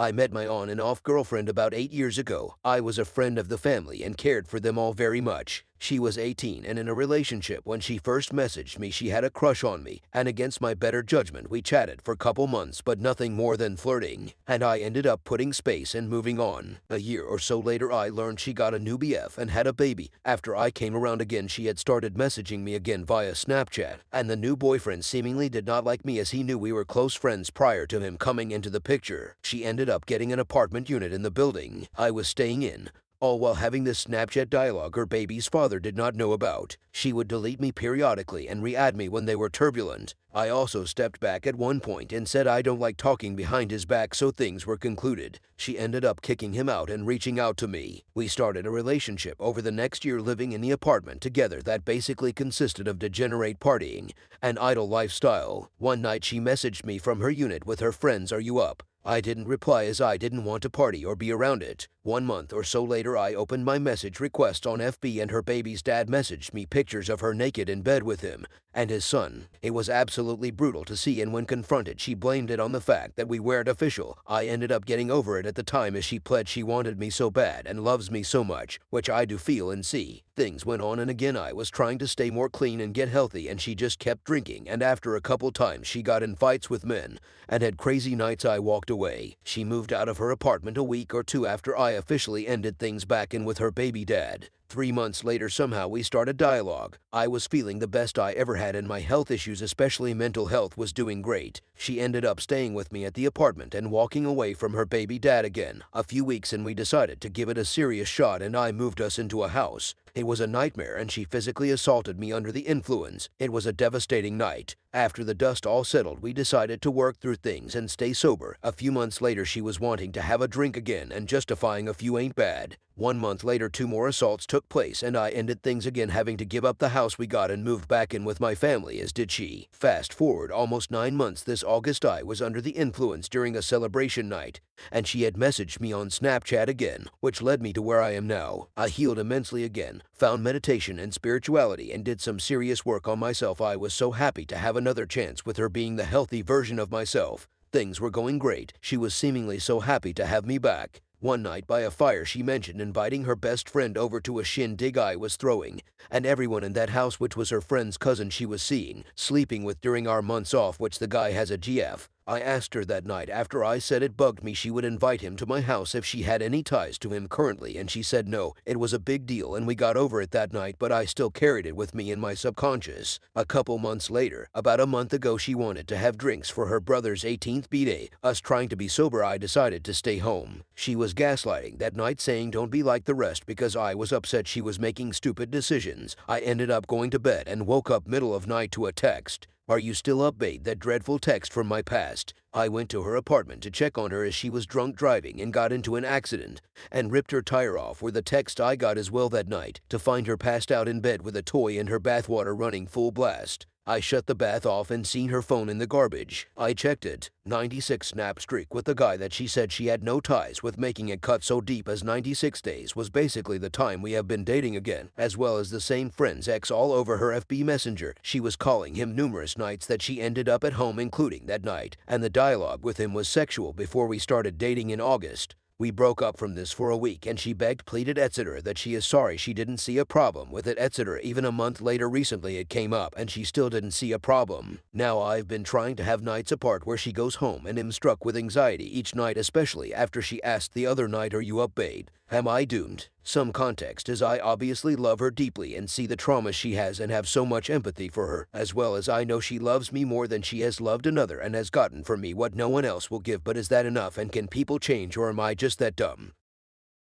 I met my on and off girlfriend about 8 years ago. I was a friend of the family and cared for them all very much. She was 18 and in a relationship. When she first messaged me, she had a crush on me, and against my better judgment, we chatted for couple months, but nothing more than flirting, and I ended up putting space and moving on. A year or so later, I learned she got a new BF and had a baby. After I came around again, she had started messaging me again via Snapchat, and the new boyfriend seemingly did not like me as he knew we were close friends prior to him coming into the picture. She ended up getting an apartment unit in the building I was staying in, all while having this Snapchat dialogue her baby's father did not know about. She would delete me periodically and re-add me when they were turbulent. I also stepped back at one point and said I don't like talking behind his back, so things were concluded. She ended up kicking him out and reaching out to me. We started a relationship over the next year, living in the apartment together that basically consisted of degenerate partying and idle lifestyle. One night she messaged me from her unit with her friends, "Are you up?" I didn't reply as I didn't want to party or be around it. 1 month or so later, I opened my message request on FB and her baby's dad messaged me pictures of her naked in bed with him and his son. It was absolutely brutal to see, and when confronted, she blamed it on the fact that we weren't official. I ended up getting over it at the time as she pled she wanted me so bad and loves me so much, which I do feel and see. Things went on and again. I was trying to stay more clean and get healthy, and she just kept drinking, and after a couple times she got in fights with men and had crazy nights. I walked away. She moved out of her apartment a week or two after I officially ended things back in with her baby dad. 3 months later, somehow we started dialogue. I was feeling the best I ever had, and my health issues, especially mental health, was doing great. She ended up staying with me at the apartment and walking away from her baby dad again. A few weeks and we decided to give it a serious shot, and I moved us into a house. It was a nightmare, and she physically assaulted me under the influence. It was a devastating night. After the dust all settled, we decided to work through things and stay sober. A few months later, she was wanting to have a drink again and justifying a few ain't bad. 1 month later, 2 more assaults took place, and I ended things again, having to give up the house we got and moved back in with my family, as did she. Fast forward almost 9 months. This August, I was under the influence during a celebration night, and she had messaged me on Snapchat again, which led me to where I am now. I healed immensely again, found meditation and spirituality, and did some serious work on myself. I was so happy to have another chance with her, being the healthy version of myself. Things were going great. She was seemingly so happy to have me back. One night by a fire, she mentioned inviting her best friend over to a shindig I was throwing, and everyone in that house, which was her friend's cousin she was sleeping with during our months off, which the guy has a GF. I asked her that night, after I said it bugged me she would invite him to my house if she had any ties to him currently, and she said no. It was a big deal and we got over it that night, but I still carried it with me in my subconscious. A couple months later, about a month ago, she wanted to have drinks for her brother's 18th b-day. Us trying to be sober, I decided to stay home. She was gaslighting that night, saying don't be like the rest, because I was upset she was making stupid decisions. I ended up going to bed and woke up middle of night to a text. "Are you still up, babe?" That dreadful text from my past. I went to her apartment to check on her as she was drunk driving and got into an accident and ripped her tire off. Where the text I got as well that night, to find her passed out in bed with a toy in her bathwater running full blast. I shut the bath off and seen her phone in the garbage. I checked it. 96 snap streak with the guy that she said she had no ties with, making it cut so deep as 96 days was basically the time we have been dating again, as well as the same friend's ex all over her FB Messenger. She was calling him numerous nights that she ended up at home, including that night, and the dialogue with him was sexual before we started dating in August. We broke up from this for a week, and she begged, pleaded, etc. that she is sorry she didn't see a problem with it, etc. Even a month later recently it came up and she still didn't see a problem. Now I've been trying to have nights apart where she goes home and am struck with anxiety each night, especially after she asked the other night, "Are you up, babe?" Am I doomed? Some context, as I obviously love her deeply and see the trauma she has and have so much empathy for her, as well as I know she loves me more than she has loved another and has gotten from me what no one else will give. But is that enough, and can people change, or am I just that dumb?